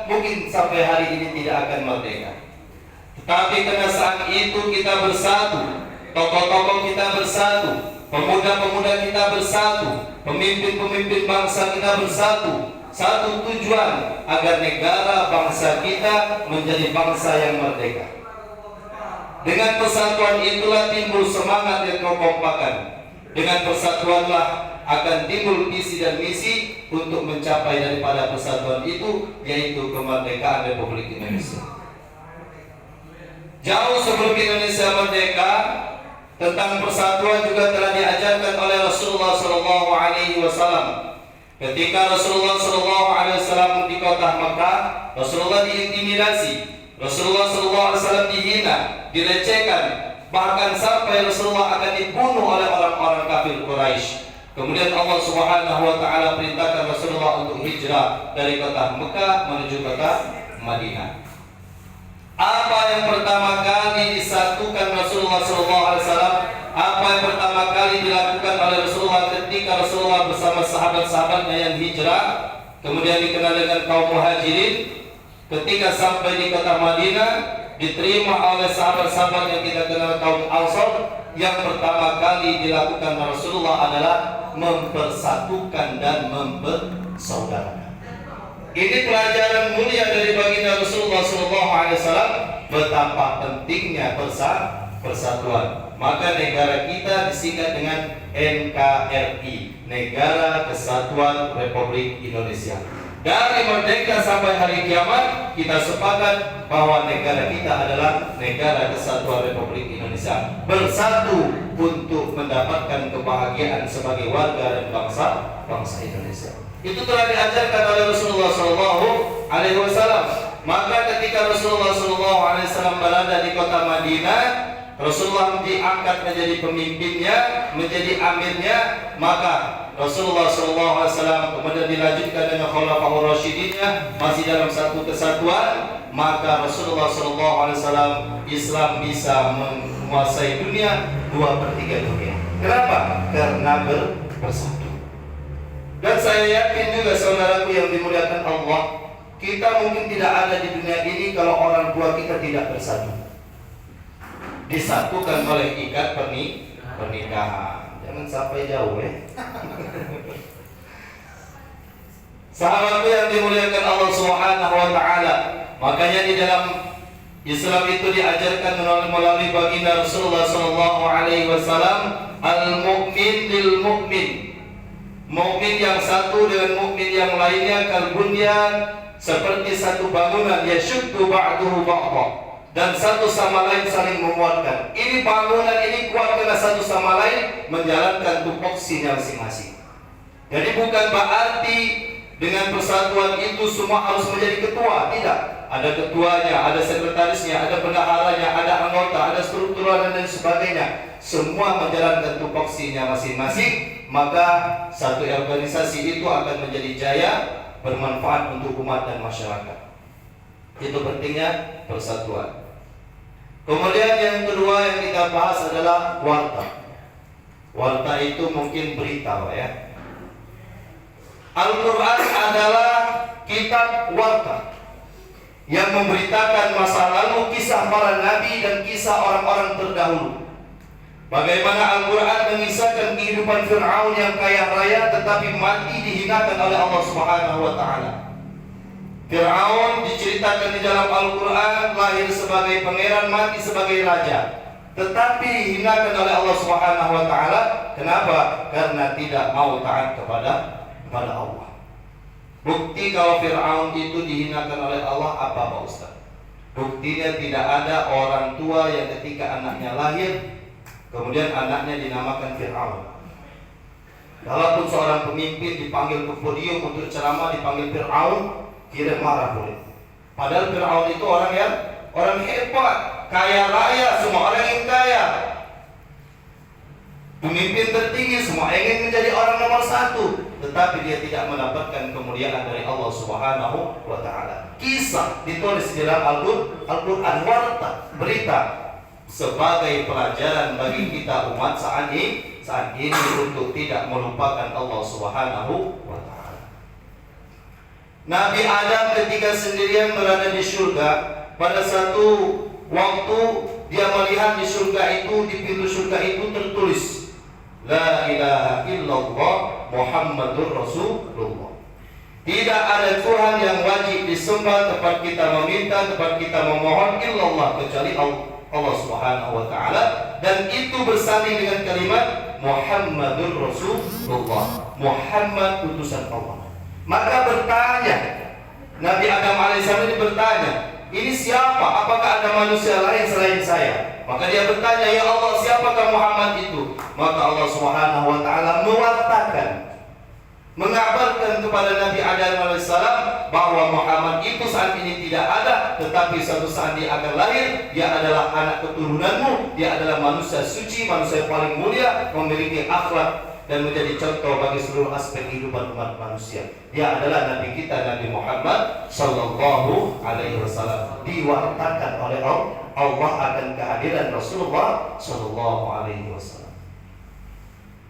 mungkin sampai hari ini tidak akan merdeka. Tetapi karena saat itu kita bersatu, tokoh-tokoh kita bersatu, pemuda-pemuda kita bersatu, pemimpin-pemimpin bangsa kita bersatu, satu tujuan agar negara bangsa kita menjadi bangsa yang merdeka. Dengan persatuan itulah timbul semangat dan kekompakan. Dengan persatuanlah akan timbul visi dan misi untuk mencapai daripada persatuan itu, yaitu kemerdekaan Republik Indonesia. Jauh sebelum Indonesia merdeka, tentang persatuan juga telah diajarkan oleh Rasulullah SAW. Ketika Rasulullah SAW di kota Mekah, Rasulullah diintimidasi, Rasulullah SAW dihina, dilecehkan, bahkan sampai Rasulullah akan dibunuh oleh orang-orang kafir Quraisy. Kemudian Allah Subhanahu wa taala perintahkan Rasulullah untuk hijrah dari kota Mekah menuju kota Madinah. Apa yang pertama kali disatukan Rasulullah SAW? Apa yang pertama kali dilakukan oleh Rasulullah ketika Rasulullah bersama sahabat-sahabatnya yang hijrah, kemudian dikenal dengan kaum muhajirin? Ketika sampai di kota Madinah, diterima oleh sahabat-sahabat yang kita kenal kaum Ansor. Yang pertama kali dilakukan Rasulullah adalah mempersatukan dan mempersaudarakan. Ini pelajaran mulia dari baginda Rasulullah SAW, betapa pentingnya persatuan. Maka negara kita disingkat dengan NKRI, Negara Kesatuan Republik Indonesia. Dari merdeka sampai hari kiamat, kita sepakat bahwa negara kita adalah Negara Kesatuan Republik Indonesia, bersatu untuk mendapatkan kebahagiaan sebagai warga dan bangsa Indonesia. Itu telah diajarkan oleh Rasulullah SAW. Maka ketika Rasulullah SAW berada di kota Madinah, Rasulullah diangkat menjadi pemimpinnya, menjadi amirnya. Maka Rasulullah SAW kemudian dilanjutkan dengan Khulafaur Rasyidinnya, masih dalam satu kesatuan. Maka Rasulullah SAW, Islam bisa menguasai dunia 2/3 dunia. Kenapa? Karena bersatu. Dan saya yakin juga saudaraku yang dimuliakan Allah, kita mungkin tidak ada di dunia ini kalau orang tua kita tidak bersatu, disatukan oleh ikat pernikahan. Jangan sampai jauh ya. Sahabatku yang dimuliakan Allah Subhanahu wa taala, makanya di dalam Islam itu diajarkan melalui baginda Rasulullah SAW, al-mu'min lil mu'min. Mukmin yang satu dengan mukmin yang lainnya kalbunyan, seperti satu bangunan, yashuddu ba'duhu ba'dha, dan satu sama lain saling menguatkan. Ini bangunan ini kuat karena satu sama lain menjalankan tupoksinya masing-masing. Jadi bukan berarti dengan persatuan itu semua harus menjadi ketua, tidak. Ada ketuanya, ada sekretarisnya, ada bendaharanya, ada anggota, ada struktural dan sebagainya. Semua menjalankan tupoksinya masing-masing. Maka satu organisasi itu akan menjadi jaya, bermanfaat untuk umat dan masyarakat. Itu pentingnya persatuan. Kemudian yang kedua yang kita bahas adalah warta. Warta itu mungkin berita, Pak ya. Al-Quran adalah kitab warta yang memberitakan masa lalu, kisah para nabi dan kisah orang-orang terdahulu. Bagaimana Al-Quran mengisahkan kehidupan Fir'aun yang kaya raya tetapi mati dihinakan oleh Allah Subhanahu wa taala. Fir'aun diceritakan di dalam Al-Quran lahir sebagai pangeran, mati sebagai raja, tetapi dihinakan oleh Allah Subhanahu wa taala. Kenapa? Karena tidak mau taat kepada Allah. Bukti kalau Fir'aun itu dihinakan oleh Allah apa Pak Ustaz? Buktinya tidak ada orang tua yang ketika anaknya lahir kemudian anaknya dinamakan Fir'aun. Kalaupun seorang pemimpin dipanggil ke podium untuk ceramah dipanggil Fir'aun, tidak marah boleh. Padahal Fir'aun itu orang hebat, kaya raya, semua orang ingin kaya. Pemimpin tertinggi, semua ingin menjadi orang nomor 1, tetapi dia tidak mendapatkan kemuliaan dari Allah Subhanahu wa taala. Kisah ditulis di dalam Al-Quran, warta, berita, sebagai pelajaran bagi kita umat saat ini, untuk tidak melupakan Allah Subhanahu wa taala. Nabi Adam ketika sendirian berada di surga, pada satu waktu dia melihat di surga itu, di pintu surga itu tertulis La ilaha illallah Muhammadur Rasulullah. Tidak ada Tuhan yang wajib disembah, tempat kita meminta, tempat kita memohon illallah, kecuali Allah Subhanahu wa taala, dan itu bersanding dengan kalimat Muhammadur Rasulullah, Muhammad utusan Allah. Maka bertanya, Nabi Adam alaihissalam ini bertanya, ini siapa? Apakah ada manusia lain selain saya? Maka dia bertanya, ya Allah, siapakah Muhammad itu? Maka Allah Subhanahu wa taala mewartakan, mengabarkan kepada Nabi Adam alaihissalam bahwa Muhammad itu saat ini tidak ada, tetapi suatu saat dia akan lahir. Dia adalah anak keturunanmu, dia adalah manusia suci, manusia yang paling mulia, memiliki akhlak dan menjadi contoh bagi seluruh aspek kehidupan umat manusia. Dia adalah Nabi kita, Nabi Muhammad Sallallahu Alaihi Wasallam. Diwartakan oleh Allah akan kehadiran Rasulullah Sallallahu Alaihi Wasallam.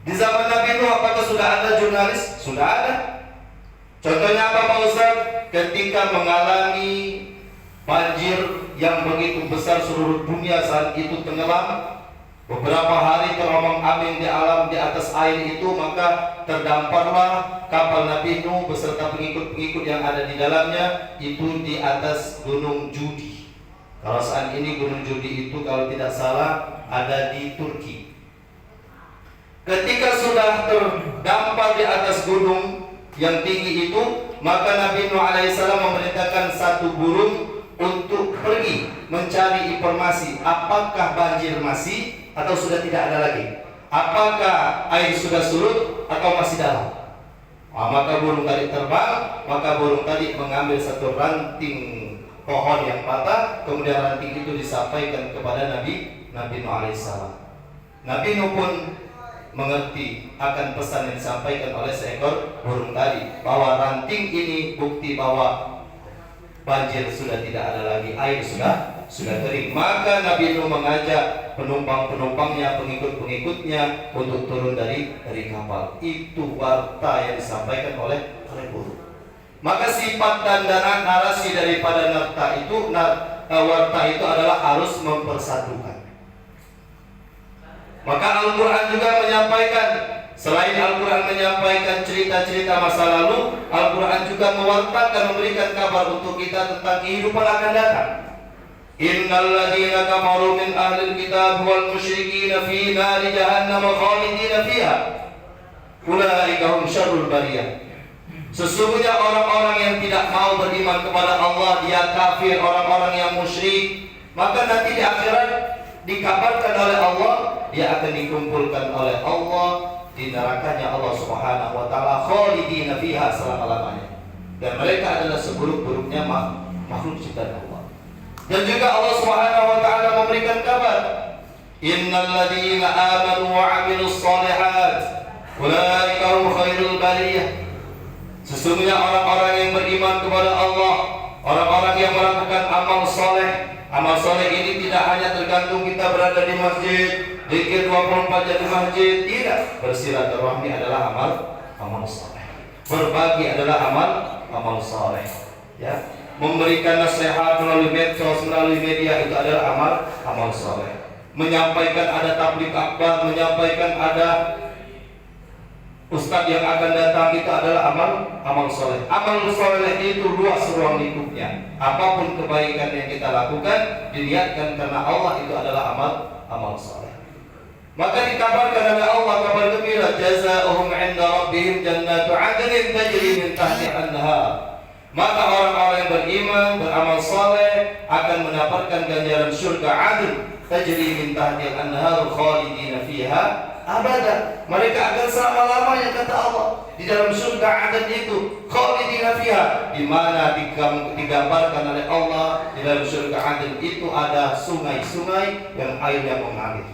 Di zaman Nabi Nuh, apakah sudah ada jurnalis? Sudah ada. Contohnya apa Pak Ustaz? Ketika mengalami banjir yang begitu besar, seluruh dunia saat itu tenggelam, beberapa hari terombang-ambing di alam di atas air itu, maka terdamparlah kapal Nabi Nuh beserta pengikut-pengikut yang ada di dalamnya itu di atas Gunung Judi. Kalau saat ini Gunung Judi itu kalau tidak salah ada di Turki. Ketika sudah terdampar di atas gunung yang tinggi itu, maka Nabi Nuh alaihissalam memerintahkan satu burung untuk pergi mencari informasi apakah banjir masih atau sudah tidak ada lagi, apakah air sudah surut atau masih dalam. Maka burung tadi terbang, maka burung tadi mengambil satu ranting pohon yang patah, kemudian ranting itu disampaikan kepada Nabi Nuh alaihissalam. Nabi Nuh pun mengerti akan pesan yang disampaikan oleh seekor burung tadi, bahwa ranting ini bukti bahwa banjir sudah tidak ada lagi, air sudah kering. Maka Nabi Nuh mengajak penumpang-penumpangnya, pengikut-pengikutnya untuk turun dari kapal. Itu warta yang disampaikan oleh burung. Maka sifat dan narasi daripada warta itu adalah harus mempersatukan. Maka Al-Quran juga menyampaikan, selain Al-Quran menyampaikan cerita-cerita masa lalu, Al-Quran juga mewartakan, memberikan kabar untuk kita tentang kehidupan akan datang. Innal ladzina kafaru min ahlil kitab wal musyrikin fi nari jahannam khalidina fiha ulaika hum syarrul bariyah. Sesungguhnya orang-orang yang tidak mau beriman kepada Allah, dia kafir, orang-orang yang musyrik, maka nanti di akhirat dikabarkan oleh Allah, dia akan dikumpulkan oleh Allah di nerakanya Allah Subhanahu wa taala khalidina fiha selama-lamanya. Dan mereka adalah seburuk-buruknya makhluk ciptaan Allah. Dan juga Allah Subhanahu wa taala memberikan kabar, innal ladzina amanu wa 'amilus shalihat ulaika hum khairul bariyah. Sesungguhnya orang-orang yang beriman kepada Allah, orang-orang yang melakukan amal soleh. Amal soleh ini tidak hanya tergantung kita berada di masjid, zikir 24 jam di masjid, tidak. Bersilaturahmi adalah amal soleh. Berbagi adalah amal soleh. Ya, memberikan nasihat melalui medsos, melalui media itu adalah amal soleh. Menyampaikan ada tabligh akbar, menyampaikan ada ustadz yang akan datang, itu adalah amal soleh. Amal soleh itu luas ruang lingkupnya. Apapun kebaikan yang kita lakukan dilihatkan karena Allah, itu adalah amal soleh. Maka dikabarkan oleh Allah kabar gembira, jazaohum 'inda rabbihim jannatu 'adnin tajri min tahtiha an-nahar. Maka orang-orang yang beriman, beramal soleh akan mendapatkan ganjaran surga adn tajri min tahtiha an-nahar khalidina fiha abada. Mereka akan selama-lamanya, kata Allah, di dalam surga Aden itu khalidina fiha, di mana digambarkan oleh Allah di dalam surga Aden itu ada sungai-sungai yang airnya mengalir.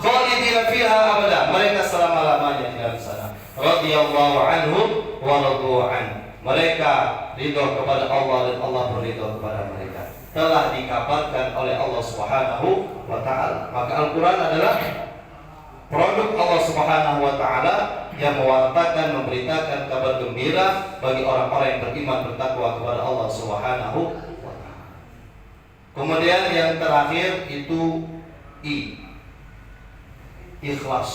Khalidina fiha abada, mereka selama-lamanya di dalam sana. Radhiyallahu anhum wa radu an. Mereka ridho kepada Allah dan Allah beridho kepada mereka. Telah dikabarkan oleh Allah Subhanahu wa taala. Maka Al-Qur'an adalah produk Allah Subhanahu wa taala yang mewartakan, memberitakan kabar gembira bagi orang-orang yang beriman bertakwa kepada Allah Subhanahu wa taala. Kemudian yang terakhir itu ikhlas.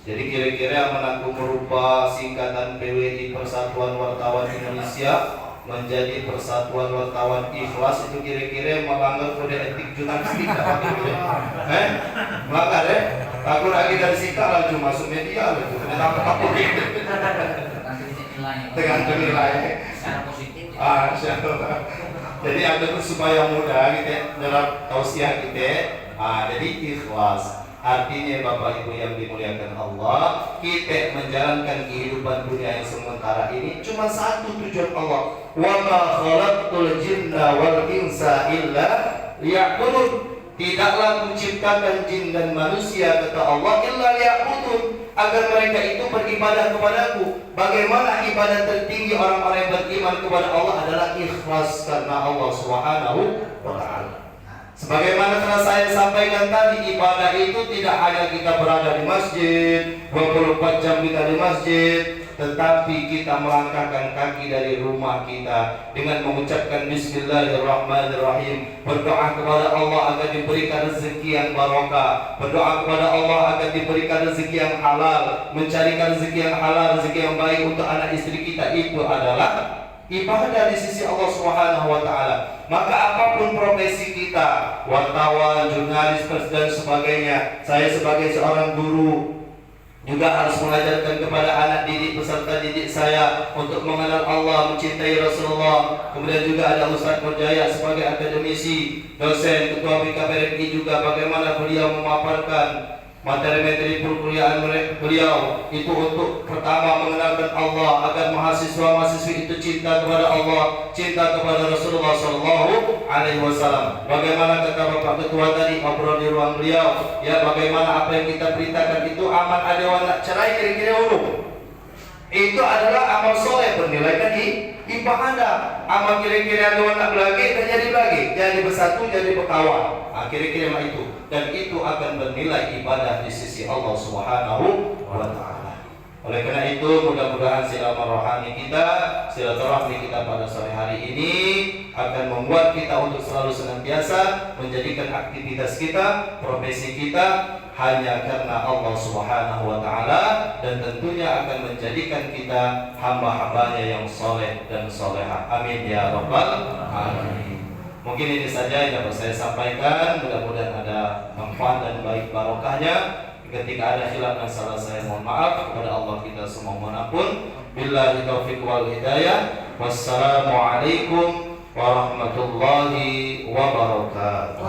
Jadi kira-kira menanggung berupa singkatan PWI, Persatuan Wartawan Indonesia, menjadi Persatuan Wartawan Ikhlas, itu kira-kira melanggar kode etik jurnalistik apa gitu ya? Melanggar ya? Aku lagi dari sikap lagi masuk media lagi, kenapa takut gitu? Dengan nilai secara positif. Jadi ada tuh supaya mudah gitu ya, dalam tausiah kita. Jadi ikhlas. Artinya Bapak Ibu yang dimuliakan Allah, kita menjalankan kehidupan dunia yang sementara ini cuma satu tujuan Allah. Wa ma khalaqtul jinna wal insa illa liya'budun. Tidaklah kuciptakan jin dan manusia, kata Allah, illa liya'budun, agar mereka itu beribadah kepadaku. Bagaimana ibadah tertinggi orang-orang yang beriman kepada Allah adalah ikhlas karena Allah Subhanahu wa taala. Sebagaimana telah saya sampaikan tadi, ibadah itu tidak hanya kita berada di masjid 24 jam kita di masjid, tetapi kita melangkahkan kaki dari rumah kita dengan mengucapkan Bismillahirrahmanirrahim, berdoa kepada Allah agar diberikan rezeki yang barokah, berdoa kepada Allah agar diberikan rezeki yang halal, mencarikan rezeki yang halal, rezeki yang baik untuk anak istri kita. Itu adalah ibadah di sisi Allah Subhanahu wa taala. Maka apapun profesi kita, wartawan, jurnalis, dan sebagainya, saya sebagai seorang guru juga harus mengajarkan kepada anak didik, peserta didik saya untuk mengenal Allah, mencintai Rasulullah. Kemudian juga ada Ustaz Murjaya sebagai akademisi, dosen, ketua BKPRI juga, bagaimana beliau memaparkan materi-materi perkuliahan beliau itu untuk pertama mengenalkan Allah agar mahasiswa-mahasiswi itu cinta kepada Allah, cinta kepada Rasulullah Sallallahu Alaihi Wasallam. Bagaimana kata Bapak Ketua tadi ngobrol di ruang beliau, ya bagaimana apa yang kita beritakan itu aman ada warna cerai kira-kira urut. Itu adalah amal soleh bernilai tadi ibadah. Amal kira-kira ada warna belagi dan jadi belagi, jadi bersatu jadi berkawan. Kira-kira itu, dan itu akan bernilai ibadah di sisi Allah Subhanahu wa taala. Oleh karena itu mudah-mudahan silaturahmi kita, silaturahmi kita pada sore hari ini akan membuat kita untuk selalu senantiasa menjadikan aktivitas kita, profesi kita hanya karena Allah Subhanahu wa taala, dan tentunya akan menjadikan kita hamba-hambanya yang soleh dan solehah. Amin ya rabbal alamin. Mungkin ini saja yang dapat saya sampaikan. Mudah-mudahan ada manfaat dan baik barokahnya. Ketika ada khilaf dan salah saya mohon maaf kepada Allah kita semua manapun. Billahi taufiq wal hidayah. Wassalamualaikum warahmatullahi wabarakatuh.